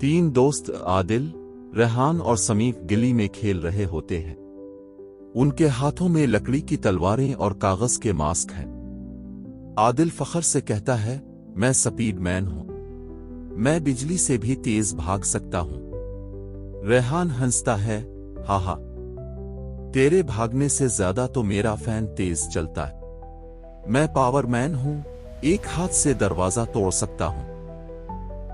तीन दोस्त आदिल, रेहान और समीफ गिली में खेल रहे होते हैं। उनके हाथों में लकड़ी की तलवारें और कागज के मास्क हैं। आदिल फख्र से कहता है, मैं स्पीडमैन हूं, मैं बिजली से भी तेज भाग सकता हूं। रेहान हंसता है, हा, तेरे भागने से ज्यादा तो मेरा फैन तेज चलता है। मैं पावरमैन हूं, एक हाथ से दरवाजा तोड़ सकता हूं।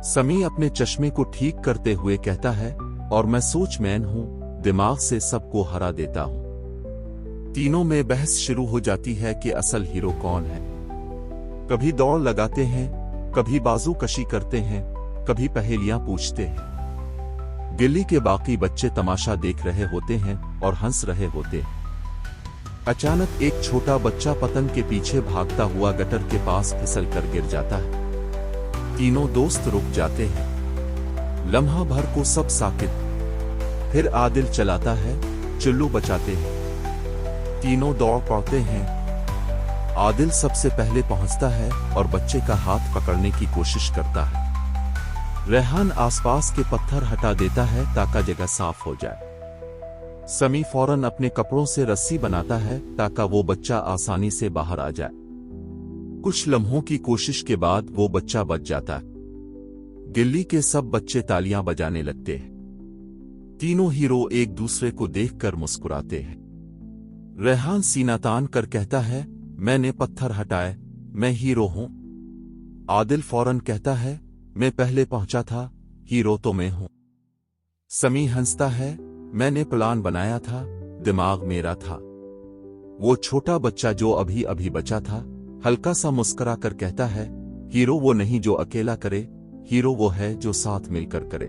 समी अपने चश्मे को ठीक करते हुए कहता है, और मैं सोचमैन हूं, दिमाग से सबको हरा देता हूं। तीनों में बहस शुरू हो जाती है कि असल हीरो कौन है। कभी दौड़ लगाते हैं, कभी बाजू कशी करते हैं, कभी पहेलियां पूछते हैं। गिल्ली के बाकी बच्चे तमाशा देख रहे होते हैं और हंस रहे होते हैं। अचानक एक छोटा बच्चा पतंग के पीछे भागता हुआ गटर के पास फिसल कर गिर जाता है। तीनों दोस्त रुक जाते हैं। लम्हा भर को सब साकित। फिर आदिल चलाता है, चुल्लू बचाते हैं। तीनों दौड़ पड़ते हैं। आदिल सबसे पहले पहुंचता है और बच्चे का हाथ पकड़ने की कोशिश करता है। रेहान आसपास के पत्थर हटा देता है ताकि जगह साफ हो जाए। समी फौरन अपने कपड़ों से रस्सी बनाता है ताकि वो बच्चा आसानी से बाहर आ जाए। कुछ लम्हों की कोशिश के बाद वो बच्चा बच जाता है। गिल्ली के सब बच्चे तालियां बजाने लगते हैं। तीनों हीरो एक दूसरे को देखकर मुस्कुराते हैं। रेहान सीना तान कर कहता है, मैंने पत्थर हटाए, मैं हीरो हूं। आदिल फौरन कहता है, मैं पहले पहुंचा था, हीरो तो मैं हूं। समी हंसता है, मैंने प्लान बनाया था, दिमाग मेरा था। वो छोटा बच्चा जो अभी अभी बचा था हल्का सा मुस्कुरा कर कहता है, हीरो वो नहीं जो अकेला करे, हीरो वो है जो साथ मिलकर करे।